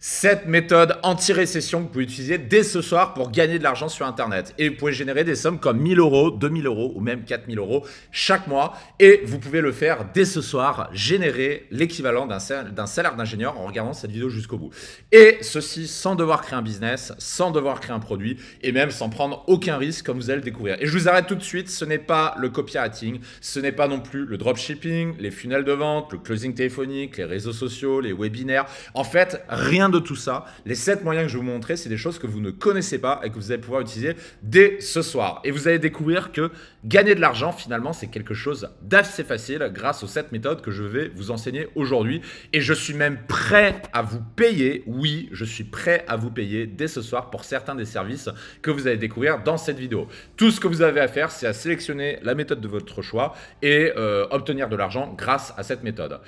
Cette méthode anti-récession que vous pouvez utiliser dès ce soir pour gagner de l'argent sur Internet. Et vous pouvez générer des sommes comme 1000 euros, 2000 euros ou même 4000 euros chaque mois. Et vous pouvez le faire dès ce soir, générer l'équivalent d'un salaire d'ingénieur en regardant cette vidéo jusqu'au bout. Et ceci sans devoir créer un business, sans devoir créer un produit et même sans prendre aucun risque comme vous allez le découvrir. Et je vous arrête tout de suite, ce n'est pas le copywriting, ce n'est pas non plus le dropshipping, les funnels de vente, le closing téléphonique, les réseaux sociaux, les webinaires. En fait, rien de tout ça. Les 7 moyens que je vais vous montrer, c'est des choses que vous ne connaissez pas et que vous allez pouvoir utiliser dès ce soir. Et vous allez découvrir que gagner de l'argent, finalement, c'est quelque chose d'assez facile grâce aux 7 méthodes que je vais vous enseigner aujourd'hui. Et je suis même prêt à vous payer. Oui, je suis prêt à vous payer dès ce soir pour certains des services que vous allez découvrir dans cette vidéo. Tout ce que vous avez à faire, c'est à sélectionner la méthode de votre choix et obtenir de l'argent grâce à cette méthode.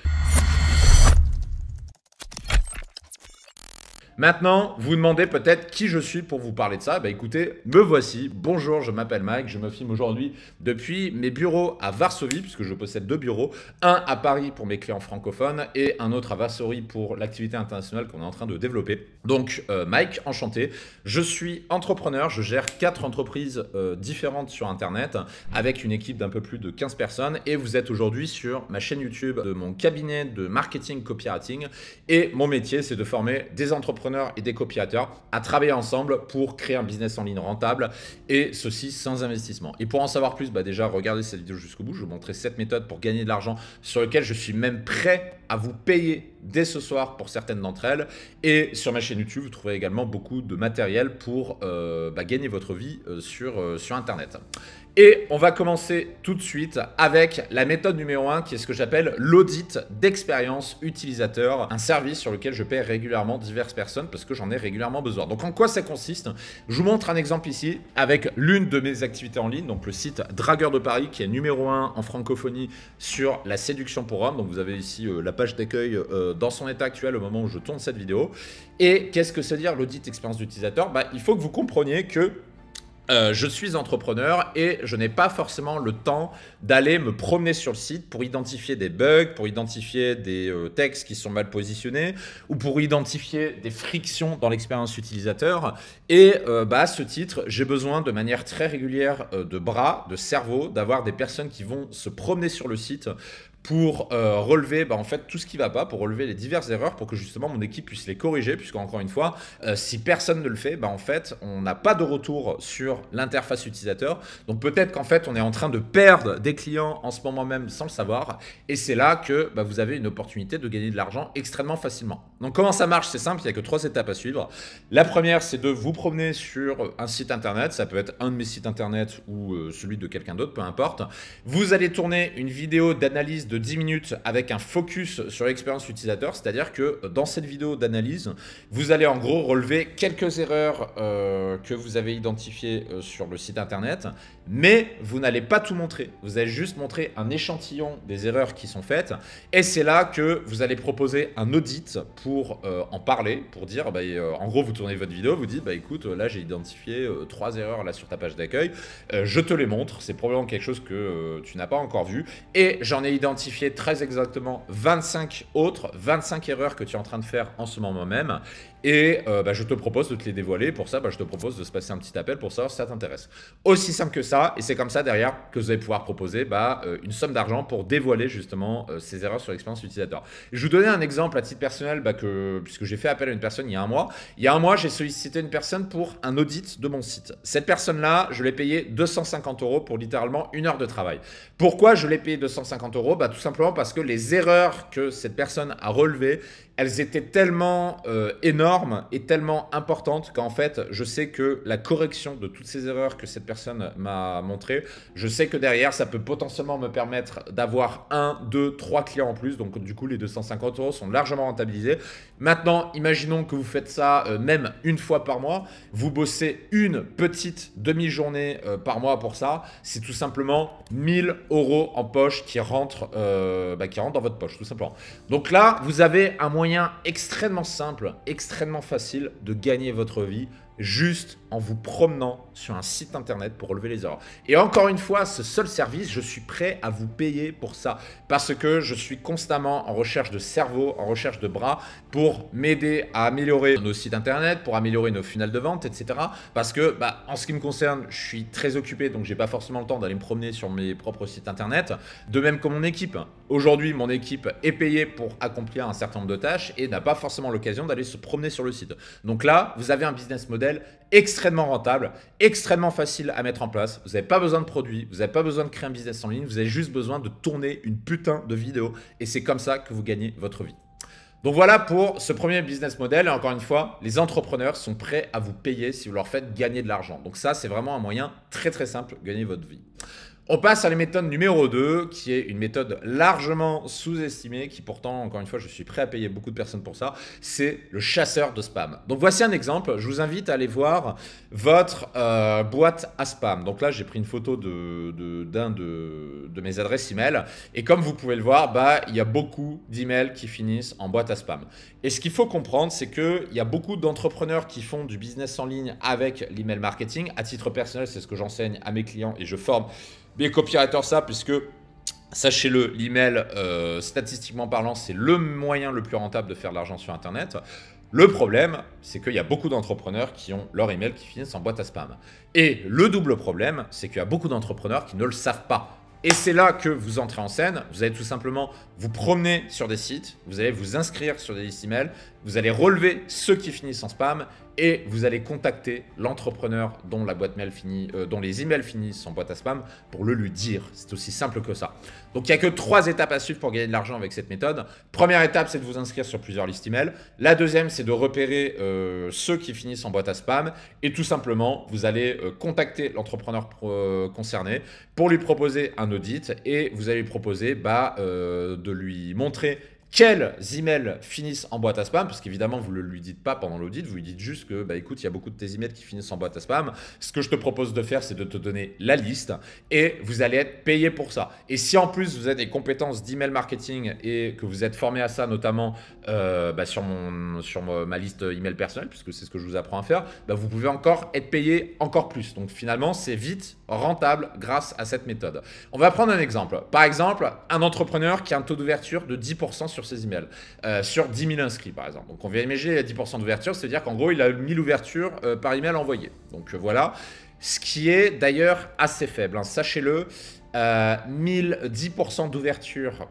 Maintenant, vous vous demandez peut-être qui je suis pour vous parler de ça. Bah écoutez, me voici. Bonjour, je m'appelle Mike. Je me filme aujourd'hui depuis mes bureaux à Varsovie, puisque je possède 2 bureaux. Un à Paris pour mes clients francophones et un autre à Varsovie pour l'activité internationale qu'on est en train de développer. Donc, Mike, enchanté. Je suis entrepreneur. Je gère 4 entreprises différentes sur Internet avec une équipe d'un peu plus de 15 personnes. Et vous êtes aujourd'hui sur ma chaîne YouTube de mon cabinet de marketing copywriting. Et mon métier, c'est de former des entrepreneurs et des copywriters à travailler ensemble pour créer un business en ligne rentable et ceci sans investissement. Et pour en savoir plus, bah déjà regardez cette vidéo jusqu'au bout. Je vais vous montrer 7 méthodes pour gagner de l'argent sur lesquelles je suis même prêt à vous payer dès ce soir pour certaines d'entre elles. Et sur ma chaîne YouTube, vous trouverez également beaucoup de matériel pour gagner votre vie sur Internet. Et on va commencer tout de suite avec la méthode numéro 1 qui est ce que j'appelle l'audit d'expérience utilisateur, un service sur lequel je paie régulièrement diverses personnes parce que j'en ai régulièrement besoin. Donc en quoi ça consiste? Je vous montre un exemple ici avec l'une de mes activités en ligne, donc le site Dragueur de Paris qui est numéro 1 en francophonie sur la séduction pour hommes. Donc vous avez ici la page d'accueil dans son état actuel au moment où je tourne cette vidéo. Et qu'est-ce que c'est dire l'audit d'expérience d'utilisateur? Il faut que vous compreniez que je suis entrepreneur et je n'ai pas forcément le temps d'aller me promener sur le site pour identifier des bugs, pour identifier des textes qui sont mal positionnés ou pour identifier des frictions dans l'expérience utilisateur. Et à ce titre, j'ai besoin de manière très régulière de bras, de cerveau, d'avoir des personnes qui vont se promener sur le site pour relever en fait tout ce qui ne va pas, pour relever les diverses erreurs, pour que justement mon équipe puisse les corriger, puisqu'encore une fois, si personne ne le fait, en fait, on n'a pas de retour sur l'interface utilisateur. Donc peut-être qu'en fait, on est en train de perdre des clients en ce moment même sans le savoir. Et c'est là que vous avez une opportunité de gagner de l'argent extrêmement facilement. Donc comment ça marche? C'est simple, il n'y a que 3 étapes à suivre. La première, c'est de vous promener sur un site internet. Ça peut être un de mes sites internet ou celui de quelqu'un d'autre, peu importe. Vous allez tourner une vidéo d'analyse de 10 minutes avec un focus sur l'expérience utilisateur, c'est-à-dire que dans cette vidéo d'analyse, vous allez en gros relever quelques erreurs que vous avez identifiées sur le site internet, mais vous n'allez pas tout montrer. Vous allez juste montrer un échantillon des erreurs qui sont faites et c'est là que vous allez proposer un audit pour en parler, pour dire, en gros, vous tournez votre vidéo, vous dites, écoute, là j'ai identifié 3 erreurs là sur ta page d'accueil, je te les montre, c'est probablement quelque chose que tu n'as pas encore vu et j'en ai identifié très exactement 25 erreurs que tu es en train de faire en ce moment même. Et je te propose de te les dévoiler. Pour ça, je te propose de se passer un petit appel pour savoir si ça t'intéresse. Aussi simple que ça. Et c'est comme ça derrière que vous allez pouvoir proposer une somme d'argent pour dévoiler justement ces erreurs sur l'expérience utilisateur. Je vais vous donner un exemple à titre personnel puisque j'ai fait appel à une personne il y a un mois. Il y a un mois, j'ai sollicité une personne pour un audit de mon site. Cette personne-là, je l'ai payé 250 € pour littéralement 1 heure de travail. Pourquoi je l'ai payé 250 €? Tout simplement parce que les erreurs que cette personne a relevées, elles étaient tellement énormes et tellement importantes qu'en fait, je sais que la correction de toutes ces erreurs que cette personne m'a montrées, je sais que derrière, ça peut potentiellement me permettre d'avoir 1, 2, 3 clients en plus. Donc du coup, les 250 € sont largement rentabilisés. Maintenant, imaginons que vous faites ça même une fois par mois. Vous bossez une petite demi-journée par mois pour ça. C'est tout simplement 1000 € en poche qui rentrent dans votre poche, tout simplement. Donc là, vous avez un moyen extrêmement simple, extrêmement facile de gagner votre vie juste en vous promenant sur un site internet pour relever les erreurs. Et encore une fois, ce seul service, je suis prêt à vous payer pour ça. Parce que je suis constamment en recherche de cerveau, en recherche de bras pour m'aider à améliorer nos sites internet, pour améliorer nos funnels de vente, etc. Parce que, en ce qui me concerne, je suis très occupé, donc j'ai pas forcément le temps d'aller me promener sur mes propres sites internet. De même que mon équipe. Aujourd'hui, mon équipe est payée pour accomplir un certain nombre de tâches et n'a pas forcément l'occasion d'aller se promener sur le site. Donc là, vous avez un business model extrêmement rentable, extrêmement facile à mettre en place. Vous n'avez pas besoin de produits, vous n'avez pas besoin de créer un business en ligne, vous avez juste besoin de tourner une putain de vidéo et c'est comme ça que vous gagnez votre vie. Donc voilà pour ce premier business model. Et encore une fois, les entrepreneurs sont prêts à vous payer si vous leur faites gagner de l'argent. Donc ça, c'est vraiment un moyen très très simple de gagner votre vie. On passe à la méthode numéro 2, qui est une méthode largement sous-estimée, qui pourtant, encore une fois, je suis prêt à payer beaucoup de personnes pour ça, c'est le chasseur de spam. Donc voici un exemple, je vous invite à aller voir votre boîte à spam. Donc là, j'ai pris une photo d'un de mes adresses email, et comme vous pouvez le voir, il y a beaucoup d'emails qui finissent en boîte à spam. Et ce qu'il faut comprendre, c'est qu'il y a beaucoup d'entrepreneurs qui font du business en ligne avec l'email marketing. À titre personnel, c'est ce que j'enseigne à mes clients et je forme mes copywriters ça, puisque sachez-le, l'email, statistiquement parlant, c'est le moyen le plus rentable de faire de l'argent sur Internet. Le problème, c'est qu'il y a beaucoup d'entrepreneurs qui ont leur email qui finissent en boîte à spam. Et le double problème, c'est qu'il y a beaucoup d'entrepreneurs qui ne le savent pas. Et c'est là que vous entrez en scène. Vous allez tout simplement vous promener sur des sites, vous allez vous inscrire sur des listes email, vous allez relever ceux qui finissent en spam et vous allez contacter l'entrepreneur dont la boîte mail dont les emails finissent en boîte à spam pour le lui dire. C'est aussi simple que ça. Donc il n'y a que 3 étapes à suivre pour gagner de l'argent avec cette méthode. Première étape, c'est de vous inscrire sur plusieurs listes email. La deuxième, c'est de repérer ceux qui finissent en boîte à spam et tout simplement, vous allez contacter l'entrepreneur concerné pour lui proposer un audit et vous allez lui proposer de lui montrer quels emails finissent en boîte à spam, parce qu'évidemment, vous ne lui dites pas pendant l'audit, vous lui dites juste que, écoute, il y a beaucoup de tes emails qui finissent en boîte à spam. Ce que je te propose de faire, c'est de te donner la liste et vous allez être payé pour ça. Et si en plus, vous avez des compétences d'email marketing et que vous êtes formé à ça, notamment sur ma liste email personnelle, puisque c'est ce que je vous apprends à faire, vous pouvez encore être payé encore plus. Donc finalement, c'est vite rentable grâce à cette méthode. On va prendre un exemple. Par exemple, un entrepreneur qui a un taux d'ouverture de 10% sur ses emails, sur 10 000 inscrits par exemple. Donc on vient imaginer 10% d'ouverture, c'est-à-dire qu'en gros, il a 1000 ouvertures par email envoyées. Donc voilà, ce qui est d'ailleurs assez faible, hein. Sachez-le, 10% d'ouverture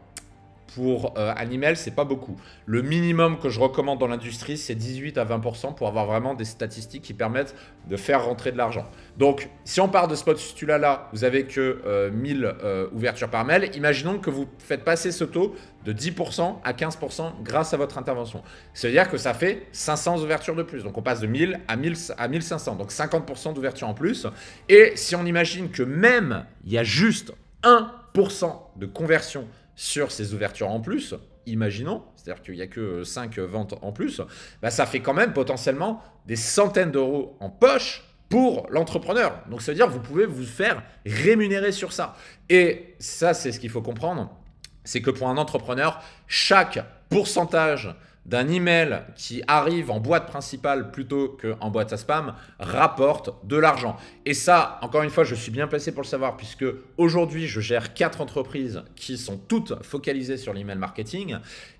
pour un email, c'est pas beaucoup. Le minimum que je recommande dans l'industrie, c'est 18 à 20% pour avoir vraiment des statistiques qui permettent de faire rentrer de l'argent. Donc, si on part de ce postulat-là, vous avez que 1000 ouvertures par mail. Imaginons que vous faites passer ce taux de 10% à 15% grâce à votre intervention. C'est-à-dire que ça fait 500 ouvertures de plus. Donc, on passe de 1000 à 1500. Donc, 50% d'ouverture en plus. Et si on imagine que même il y a juste 1% de conversion sur ces ouvertures en plus, imaginons, c'est-à-dire qu'il n'y a que 5 ventes en plus, ça fait quand même potentiellement des centaines d'euros en poche pour l'entrepreneur. Donc ça veut dire que vous pouvez vous faire rémunérer sur ça. Et ça, c'est ce qu'il faut comprendre, c'est que pour un entrepreneur, chaque pourcentage d'un email qui arrive en boîte principale plutôt qu'en boîte à spam rapporte de l'argent. Et ça, encore une fois, je suis bien placé pour le savoir puisque aujourd'hui, je gère 4 entreprises qui sont toutes focalisées sur l'email marketing.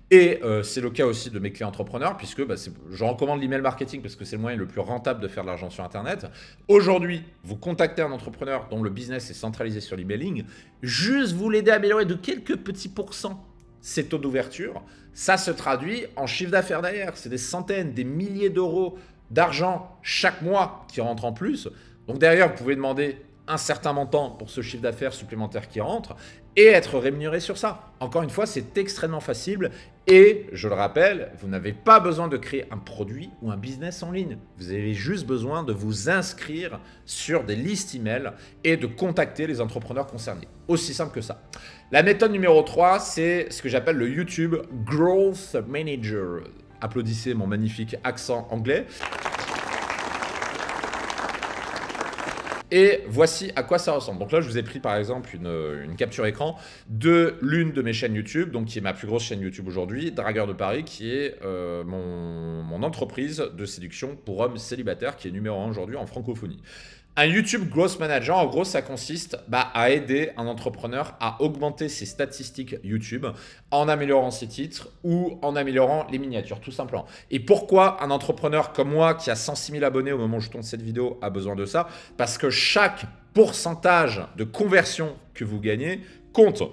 Et c'est le cas aussi de mes clients entrepreneurs puisque je recommande l'email marketing parce que c'est le moyen le plus rentable de faire de l'argent sur Internet. Aujourd'hui, vous contactez un entrepreneur dont le business est centralisé sur l'emailing, juste vous l'aider à améliorer de quelques petits pourcents ces taux d'ouverture, ça se traduit en chiffre d'affaires derrière. C'est des centaines, des milliers d'euros d'argent chaque mois qui rentrent en plus. Donc derrière, vous pouvez demander un certain montant pour ce chiffre d'affaires supplémentaire qui rentre et être rémunéré sur ça. Encore une fois, c'est extrêmement facile et je le rappelle, vous n'avez pas besoin de créer un produit ou un business en ligne. Vous avez juste besoin de vous inscrire sur des listes email et de contacter les entrepreneurs concernés. Aussi simple que ça. La méthode numéro 3, c'est ce que j'appelle le YouTube Growth Manager. Applaudissez mon magnifique accent anglais. Et voici à quoi ça ressemble. Donc là, je vous ai pris par exemple une capture écran de l'une de mes chaînes YouTube, donc qui est ma plus grosse chaîne YouTube aujourd'hui, Dragueur de Paris, qui est mon entreprise de séduction pour hommes célibataires, qui est numéro 1 aujourd'hui en francophonie. Un YouTube Growth Manager, en gros, ça consiste à aider un entrepreneur à augmenter ses statistiques YouTube en améliorant ses titres ou en améliorant les miniatures, tout simplement. Et pourquoi un entrepreneur comme moi, qui a 106 000 abonnés au moment où je tourne cette vidéo, a besoin de ça? Parce que chaque pourcentage de conversion que vous gagnez compte.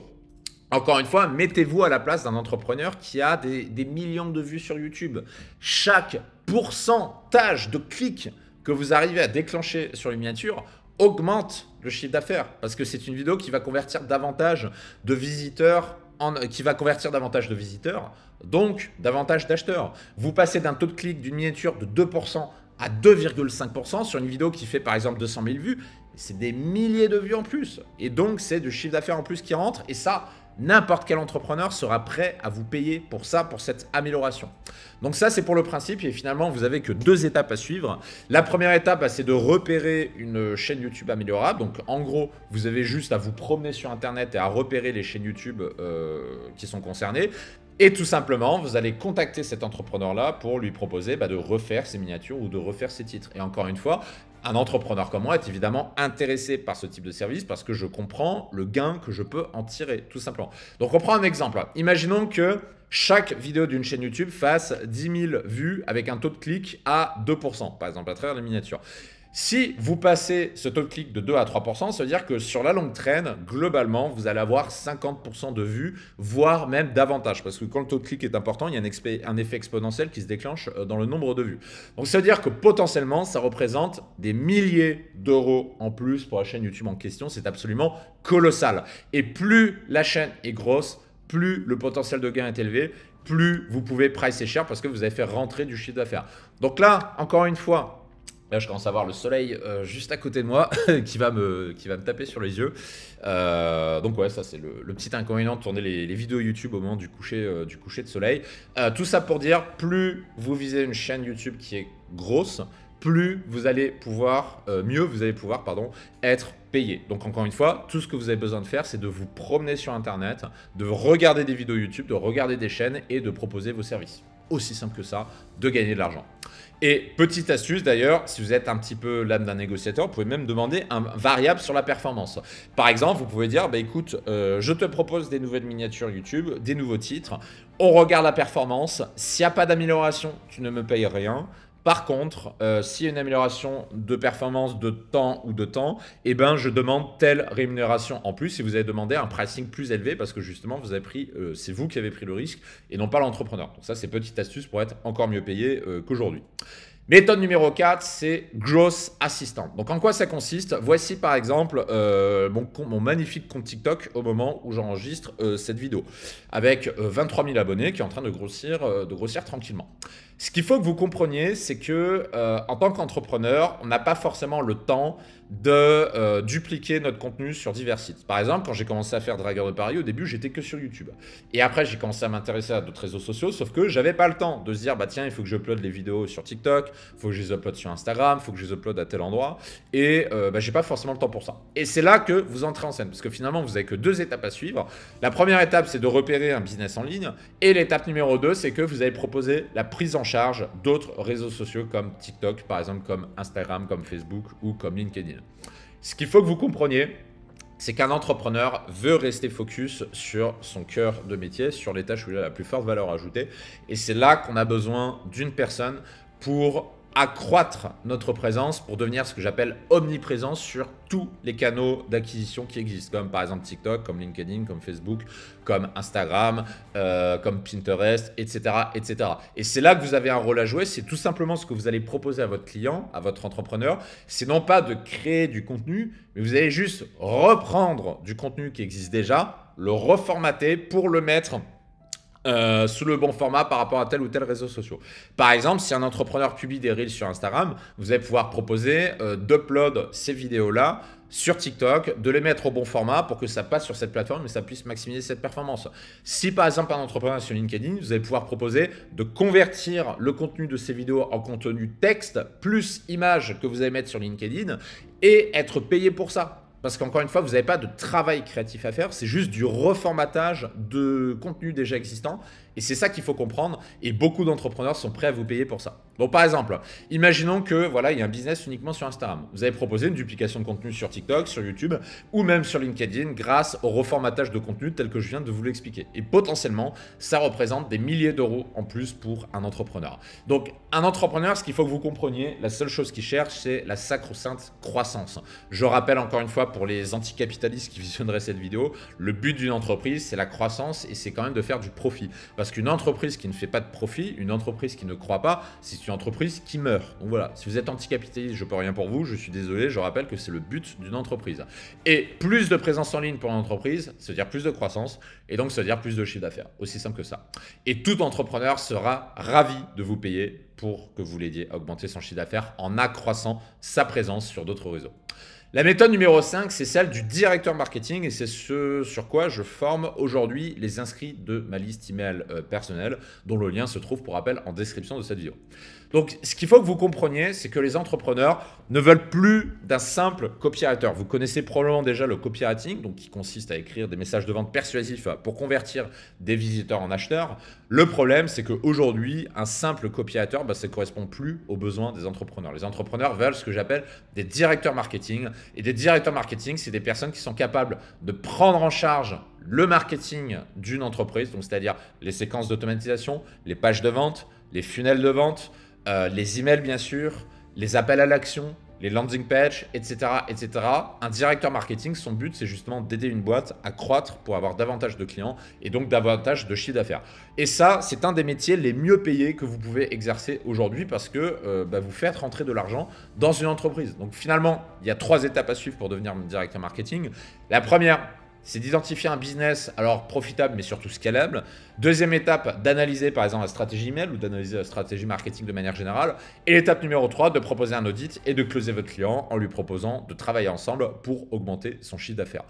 Encore une fois, mettez-vous à la place d'un entrepreneur qui a des millions de vues sur YouTube. Chaque pourcentage de clics que vous arrivez à déclencher sur les miniatures augmente le chiffre d'affaires parce que c'est une vidéo qui va convertir davantage de visiteurs, donc davantage d'acheteurs. Vous passez d'un taux de clic d'une miniature de 2% à 2,5% sur une vidéo qui fait par exemple 200 000 vues. C'est des milliers de vues en plus et donc c'est du chiffre d'affaires en plus qui rentre et ça, n'importe quel entrepreneur sera prêt à vous payer pour ça, pour cette amélioration. Donc ça, c'est pour le principe et finalement, vous n'avez que 2 étapes à suivre. La première étape, c'est de repérer une chaîne YouTube améliorable. Donc en gros, vous avez juste à vous promener sur Internet et à repérer les chaînes YouTube qui sont concernées. Et tout simplement, vous allez contacter cet entrepreneur-là pour lui proposer de refaire ses miniatures ou de refaire ses titres. Et encore une fois, un entrepreneur comme moi est évidemment intéressé par ce type de service parce que je comprends le gain que je peux en tirer, tout simplement. Donc, on prend un exemple. Imaginons que chaque vidéo d'une chaîne YouTube fasse 10 000 vues avec un taux de clic à 2%, par exemple, à travers les miniatures. Si vous passez ce taux de clic de 2 à 3%, ça veut dire que sur la longue traîne, globalement, vous allez avoir 50% de vues, voire même davantage. Parce que quand le taux de clic est important, il y a un effet exponentiel qui se déclenche dans le nombre de vues. Donc ça veut dire que potentiellement, ça représente des milliers d'euros en plus pour la chaîne YouTube en question. C'est absolument colossal. Et plus la chaîne est grosse, plus le potentiel de gain est élevé, plus vous pouvez pricer cher parce que vous avez fait rentrer du chiffre d'affaires. Donc là, encore une fois, là, je commence à voir le soleil juste à côté de moi qui va me taper sur les yeux. Donc ouais, ça c'est le petit inconvénient de tourner les vidéos YouTube au moment du coucher de soleil. Tout ça pour dire, plus vous visez une chaîne YouTube qui est grosse, plus vous allez pouvoir, mieux vous allez pouvoir, être payé. Donc encore une fois, tout ce que vous avez besoin de faire, c'est de vous promener sur Internet, de regarder des vidéos YouTube, de regarder des chaînes et de proposer vos services. Aussi simple que ça, de gagner de l'argent. Et petite astuce d'ailleurs, si vous êtes un petit peu l'âme d'un négociateur, vous pouvez même demander un variable sur la performance. Par exemple, vous pouvez dire, écoute, je te propose des nouvelles miniatures YouTube, des nouveaux titres, on regarde la performance, s'il n'y a pas d'amélioration, tu ne me payes rien. Par contre, s'il y a une amélioration de performance de temps ou de temps, je demande telle rémunération en plus. Si vous avez demandé un pricing plus élevé parce que justement, c'est vous qui avez pris le risque et non pas l'entrepreneur. Donc ça, c'est petite astuce pour être encore mieux payé qu'aujourd'hui. Méthode numéro 4, c'est Growth Assistant. Donc en quoi ça consiste? Voici par exemple mon magnifique compte TikTok au moment où j'enregistre cette vidéo avec 23 000 abonnés qui est en train de grossir tranquillement. Ce qu'il faut que vous compreniez, c'est que en tant qu'entrepreneur, on n'a pas forcément le temps de dupliquer notre contenu sur divers sites. Par exemple, quand j'ai commencé à faire Dragueur de Paris, au début, j'étais que sur YouTube. Et après, j'ai commencé à m'intéresser à d'autres réseaux sociaux, sauf que j'avais pas le temps de se dire, tiens, il faut que j'uploade les vidéos sur TikTok, il faut que je les uploade sur Instagram, il faut que je les uploade à tel endroit. Et j'ai pas forcément le temps pour ça. Et c'est là que vous entrez en scène, parce que finalement, vous avez que 2 étapes à suivre. La première étape, c'est de repérer un business en ligne. Et l'étape numéro 2, c'est que vous allez proposer la prise en charge d'autres réseaux sociaux comme TikTok, par exemple, comme Instagram, comme Facebook ou comme LinkedIn. Ce qu'il faut que vous compreniez, c'est qu'un entrepreneur veut rester focus sur son cœur de métier, sur les tâches où il a la plus forte valeur ajoutée. Et c'est là qu'on a besoin d'une personne pour accroître notre présence, pour devenir ce que j'appelle omniprésent sur tous les canaux d'acquisition qui existent, comme par exemple TikTok, comme LinkedIn, comme Facebook, comme Instagram, comme Pinterest, etc., etc. Et c'est là que vous avez un rôle à jouer. C'est tout simplement ce que vous allez proposer à votre client, à votre entrepreneur. C'est non pas de créer du contenu, mais vous allez juste reprendre du contenu qui existe déjà, le reformater pour le mettre sous le bon format par rapport à tel ou tel réseau social. Par exemple, si un entrepreneur publie des reels sur Instagram, vous allez pouvoir proposer d'upload ces vidéos-là sur TikTok, de les mettre au bon format pour que ça passe sur cette plateforme et ça puisse maximiser cette performance. Si par exemple un entrepreneur sur LinkedIn, vous allez pouvoir proposer de convertir le contenu de ces vidéos en contenu texte plus image que vous allez mettre sur LinkedIn et être payé pour ça. Parce qu'encore une fois, vous n'avez pas de travail créatif à faire, c'est juste du reformatage de contenu déjà existant. Et c'est ça qu'il faut comprendre. Et beaucoup d'entrepreneurs sont prêts à vous payer pour ça. Donc par exemple, imaginons que voilà, il y a un business uniquement sur Instagram. Vous avez proposé une duplication de contenu sur TikTok, sur YouTube ou même sur LinkedIn grâce au reformatage de contenu tel que je viens de vous l'expliquer. Et potentiellement, ça représente des milliers d'euros en plus pour un entrepreneur. Donc un entrepreneur, ce qu'il faut que vous compreniez, la seule chose qu'il cherche, c'est la sacro-sainte croissance. Je rappelle encore une fois pour les anticapitalistes qui visionneraient cette vidéo, le but d'une entreprise, c'est la croissance et c'est quand même de faire du profit. Parce qu'une entreprise qui ne fait pas de profit, une entreprise qui ne croit pas, c'est une entreprise qui meurt. Donc voilà, si vous êtes anticapitaliste, je ne peux rien pour vous, je suis désolé, je rappelle que c'est le but d'une entreprise. Et plus de présence en ligne pour une entreprise, ça veut dire plus de croissance, et donc ça veut dire plus de chiffre d'affaires. Aussi simple que ça. Et tout entrepreneur sera ravi de vous payer pour que vous l'aidiez à augmenter son chiffre d'affaires en accroissant sa présence sur d'autres réseaux. La méthode numéro 5, c'est celle du directeur marketing et c'est ce sur quoi je forme aujourd'hui les inscrits de ma liste email personnelle dont le lien se trouve pour rappel en description de cette vidéo. Donc, ce qu'il faut que vous compreniez, c'est que les entrepreneurs ne veulent plus d'un simple copywriter. Vous connaissez probablement déjà le copywriting, donc qui consiste à écrire des messages de vente persuasifs pour convertir des visiteurs en acheteurs. Le problème, c'est qu'aujourd'hui, un simple copywriter, ça ne correspond plus aux besoins des entrepreneurs. Les entrepreneurs veulent ce que j'appelle des directeurs marketing. Et des directeurs marketing, c'est des personnes qui sont capables de prendre en charge le marketing d'une entreprise, donc c'est-à-dire les séquences d'automatisation, les pages de vente, les funnels de vente, les emails bien sûr, les appels à l'action, les landing pages, etc., etc. Un directeur marketing, son but, c'est justement d'aider une boîte à croître pour avoir davantage de clients et donc davantage de chiffre d'affaires. Et ça, c'est un des métiers les mieux payés que vous pouvez exercer aujourd'hui parce que vous faites rentrer de l'argent dans une entreprise. Donc finalement, il y a 3 étapes à suivre pour devenir directeur marketing. La première, c'est d'identifier un business alors profitable mais surtout scalable. Deuxième étape, d'analyser par exemple la stratégie email ou d'analyser la stratégie marketing de manière générale. Et l'étape numéro 3, de proposer un audit et de closer votre client en lui proposant de travailler ensemble pour augmenter son chiffre d'affaires.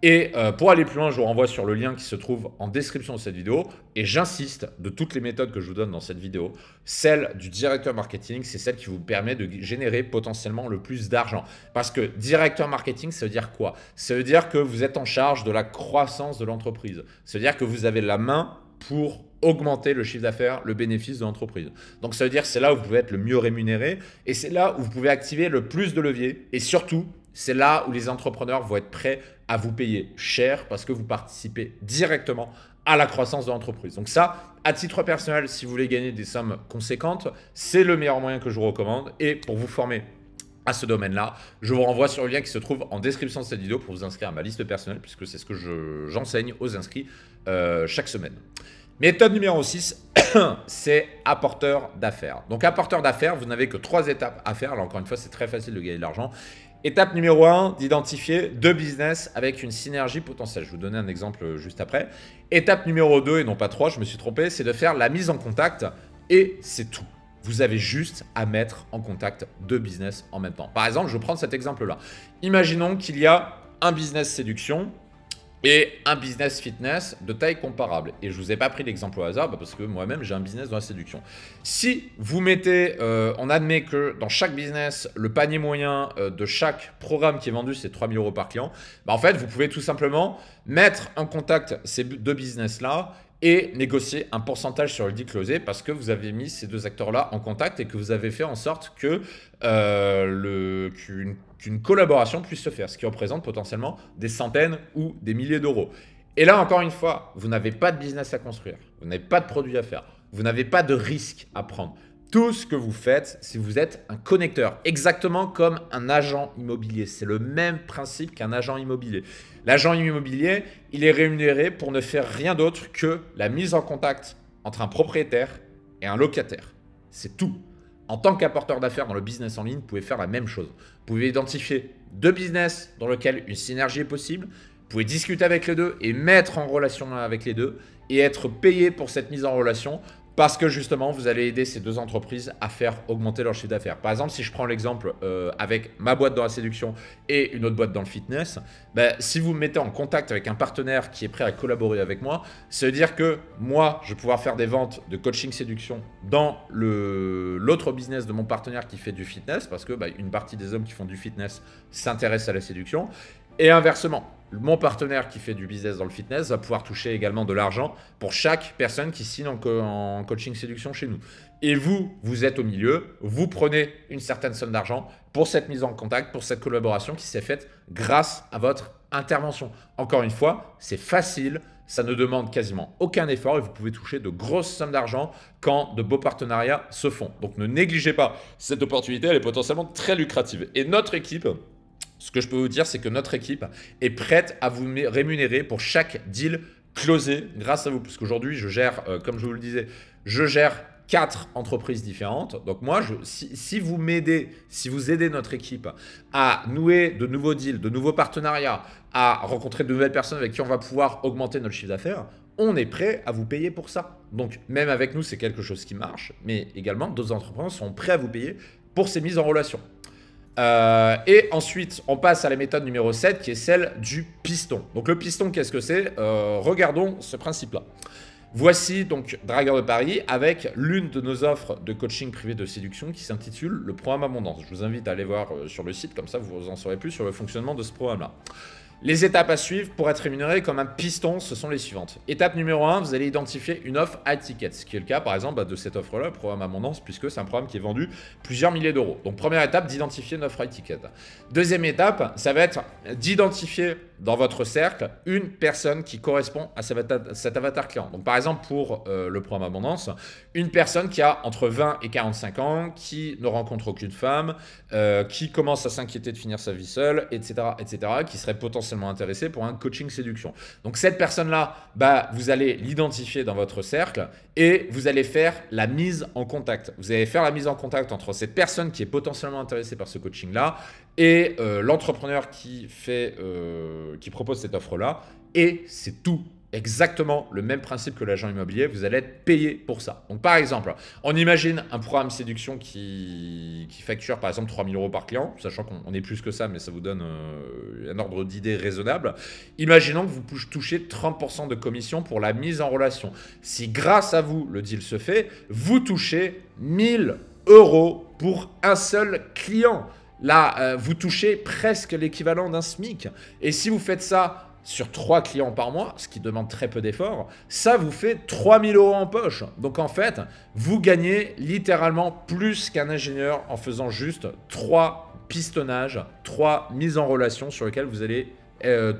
Et pour aller plus loin, je vous renvoie sur le lien qui se trouve en description de cette vidéo. Et j'insiste, de toutes les méthodes que je vous donne dans cette vidéo, celle du directeur marketing, c'est celle qui vous permet de générer potentiellement le plus d'argent. Parce que directeur marketing, ça veut dire quoi? Ça veut dire que vous êtes en charge de la croissance de l'entreprise. Ça veut dire que vous avez la main pour augmenter le chiffre d'affaires, le bénéfice de l'entreprise. Donc ça veut dire que c'est là où vous pouvez être le mieux rémunéré et c'est là où vous pouvez activer le plus de leviers et surtout, c'est là où les entrepreneurs vont être prêts à vous payer cher parce que vous participez directement à la croissance de l'entreprise. Donc ça, à titre personnel, si vous voulez gagner des sommes conséquentes, c'est le meilleur moyen que je vous recommande. Et pour vous former à ce domaine-là, je vous renvoie sur le lien qui se trouve en description de cette vidéo pour vous inscrire à ma liste personnelle puisque c'est ce que j'enseigne aux inscrits chaque semaine. Méthode numéro 6, c'est apporteur d'affaires. Donc apporteur d'affaires, vous n'avez que 3 étapes à faire. Là encore une fois, c'est très facile de gagner de l'argent. Étape numéro 1, d'identifier 2 business avec une synergie potentielle. Je vais vous donner un exemple juste après. Étape numéro 2, et non pas 3, je me suis trompé, c'est de faire la mise en contact et c'est tout. Vous avez juste à mettre en contact 2 business en même temps. Par exemple, je vais prendre cet exemple-là. Imaginons qu'il y a un business séduction et un business fitness de taille comparable. Et je ne vous ai pas pris l'exemple au hasard parce que moi-même, j'ai un business dans la séduction. Si vous mettez, on admet que dans chaque business, le panier moyen de chaque programme qui est vendu, c'est 3 000 € par client, en fait, vous pouvez tout simplement mettre en contact ces 2 business-là et négocier un pourcentage sur le deal closé parce que vous avez mis ces 2 acteurs-là en contact et que vous avez fait en sorte que qu'une collaboration puisse se faire, ce qui représente potentiellement des centaines ou des milliers d'euros. Et là, encore une fois, vous n'avez pas de business à construire, vous n'avez pas de produit à faire, vous n'avez pas de risque à prendre. Tout ce que vous faites, c'est que vous êtes un connecteur, exactement comme un agent immobilier. C'est le même principe qu'un agent immobilier. L'agent immobilier, il est rémunéré pour ne faire rien d'autre que la mise en contact entre un propriétaire et un locataire. C'est tout. En tant qu'apporteur d'affaires dans le business en ligne, vous pouvez faire la même chose. Vous pouvez identifier 2 business dans lesquels une synergie est possible. Vous pouvez discuter avec les 2 et mettre en relation avec les 2 et être payé pour cette mise en relation Parce que justement, vous allez aider ces deux entreprises à faire augmenter leur chiffre d'affaires. Par exemple, si je prends l'exemple avec ma boîte dans la séduction et une autre boîte dans le fitness, ben, si vous me mettez en contact avec un partenaire qui est prêt à collaborer avec moi, ça veut dire que moi, je vais pouvoir faire des ventes de coaching séduction dans l'autre business de mon partenaire qui fait du fitness, parce que ben, une partie des hommes qui font du fitness s'intéressent à la séduction. Et inversement, mon partenaire qui fait du business dans le fitness va pouvoir toucher également de l'argent pour chaque personne qui signe en coaching séduction chez nous. Et vous êtes au milieu, vous prenez une certaine somme d'argent pour cette mise en contact, pour cette collaboration qui s'est faite grâce à votre intervention. Encore une fois, c'est facile, ça ne demande quasiment aucun effort et vous pouvez toucher de grosses sommes d'argent quand de beaux partenariats se font. Donc ne négligez pas cette opportunité, elle est potentiellement très lucrative. Et notre équipe, ce que je peux vous dire, c'est que notre équipe est prête à vous rémunérer pour chaque deal closé grâce à vous. Parce qu'aujourd'hui, je gère, comme je vous le disais, je gère 4 entreprises différentes. Donc moi, si vous m'aidez, si vous aidez notre équipe à nouer de nouveaux deals, de nouveaux partenariats, à rencontrer de nouvelles personnes avec qui on va pouvoir augmenter notre chiffre d'affaires, on est prêt à vous payer pour ça. Donc même avec nous, c'est quelque chose qui marche, mais également d'autres entrepreneurs sont prêts à vous payer pour ces mises en relation. Et ensuite, on passe à la méthode numéro 7 qui est celle du piston. Donc le piston, qu'est-ce que c'est? Regardons ce principe-là. Voici donc Dragueur de Paris avec l'une de nos offres de coaching privé de séduction qui s'intitule le programme Abondance. Je vous invite à aller voir sur le site, comme ça vous en saurez plus sur le fonctionnement de ce programme-là. Les étapes à suivre pour être rémunéré comme un piston, ce sont les suivantes. Étape numéro 1, vous allez identifier une offre high ticket, ce qui est le cas par exemple de cette offre-là, le programme Abondance, puisque c'est un programme qui est vendu plusieurs milliers d'euros. Donc première étape, d'identifier une offre high ticket. Deuxième étape, ça va être d'identifier dans votre cercle une personne qui correspond à cet avatar client. Donc par exemple pour le programme Abondance, une personne qui a entre 20 et 45 ans, qui ne rencontre aucune femme, qui commence à s'inquiéter de finir sa vie seule, etc., qui serait potentiellement intéressé pour un coaching séduction. Donc cette personne-là, bah, vous allez l'identifier dans votre cercle et vous allez faire la mise en contact. Vous allez faire la mise en contact entre cette personne qui est potentiellement intéressée par ce coaching-là et l'entrepreneur qui propose cette offre-là. Et c'est tout. Exactement le même principe que l'agent immobilier, vous allez être payé pour ça. Donc par exemple, on imagine un programme séduction qui facture par exemple 3 000 euros par client, sachant qu'on est plus que ça, mais ça vous donne un ordre d'idée raisonnable. Imaginons que vous touchez 30% de commission pour la mise en relation. Si grâce à vous, le deal se fait, vous touchez 1 000 euros pour un seul client. Là, vous touchez presque l'équivalent d'un SMIC. Et si vous faites ça sur 3 clients par mois, ce qui demande très peu d'efforts, ça vous fait 3 000 euros en poche. Donc en fait, vous gagnez littéralement plus qu'un ingénieur en faisant juste 3 pistonnages, 3 mises en relation sur lesquelles vous allez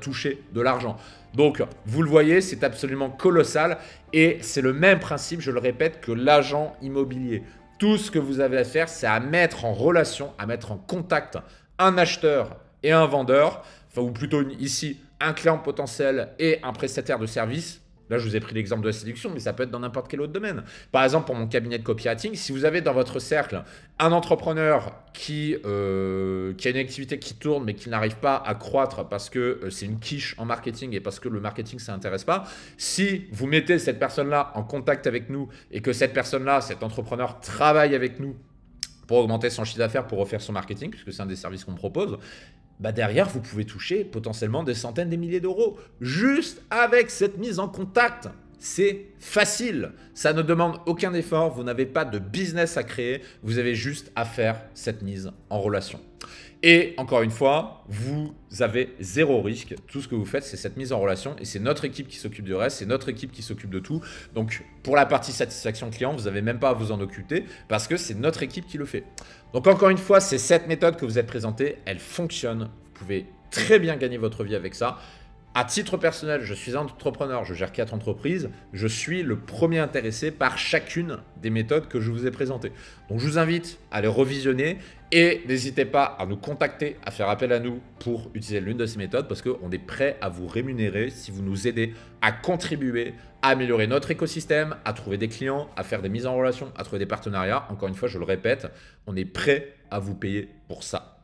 toucher de l'argent. Donc vous le voyez, c'est absolument colossal et c'est le même principe, je le répète, que l'agent immobilier. Tout ce que vous avez à faire, c'est à mettre en relation, à mettre en contact un acheteur et un vendeur, enfin, ou plutôt ici, un client potentiel et un prestataire de service. Là, je vous ai pris l'exemple de la séduction, mais ça peut être dans n'importe quel autre domaine. Par exemple, pour mon cabinet de copywriting, si vous avez dans votre cercle un entrepreneur qui a une activité qui tourne, mais qui n'arrive pas à croître parce que c'est une quiche en marketing et parce que le marketing, ça n'intéresse pas, si vous mettez cette personne-là en contact avec nous et que cette personne-là, cet entrepreneur, travaille avec nous pour augmenter son chiffre d'affaires, pour refaire son marketing, puisque c'est un des services qu'on propose, bah derrière, vous pouvez toucher potentiellement des centaines, des milliers d'euros juste avec cette mise en contact. C'est facile, ça ne demande aucun effort, vous n'avez pas de business à créer, vous avez juste à faire cette mise en relation. Et encore une fois, vous avez zéro risque. Tout ce que vous faites, c'est cette mise en relation et c'est notre équipe qui s'occupe du reste, c'est notre équipe qui s'occupe de tout. Donc, pour la partie satisfaction client, vous n'avez même pas à vous en occuper parce que c'est notre équipe qui le fait. Donc, encore une fois, c'est cette méthode que vous êtes présentée, elle fonctionne. Vous pouvez très bien gagner votre vie avec ça. À titre personnel, je suis un entrepreneur, je gère 4 entreprises. Je suis le premier intéressé par chacune des méthodes que je vous ai présentées. Donc, je vous invite à les revisionner et n'hésitez pas à nous contacter, à faire appel à nous pour utiliser l'une de ces méthodes parce qu'on est prêt à vous rémunérer si vous nous aidez à contribuer, à améliorer notre écosystème, à trouver des clients, à faire des mises en relation, à trouver des partenariats. Encore une fois, je le répète, on est prêt à vous payer pour ça.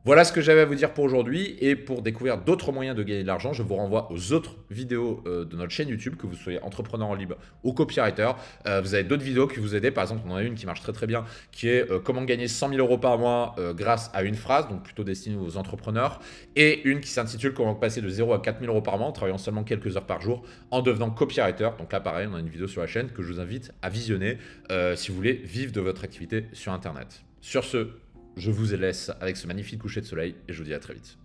Voilà ce que j'avais à vous dire pour aujourd'hui. Et pour découvrir d'autres moyens de gagner de l'argent, je vous renvoie aux autres vidéos de notre chaîne YouTube, que vous soyez entrepreneur en libre ou copywriter. Vous avez d'autres vidéos qui vous aident. Par exemple, on en a une qui marche très très bien, qui est comment gagner 100 000 euros par mois grâce à une phrase, donc plutôt destinée aux entrepreneurs. Et une qui s'intitule comment passer de 0 à 4 000 euros par mois en travaillant seulement quelques heures par jour en devenant copywriter. Donc là, pareil, on a une vidéo sur la chaîne que je vous invite à visionner si vous voulez vivre de votre activité sur Internet. Sur ce, je vous laisse avec ce magnifique coucher de soleil et je vous dis à très vite.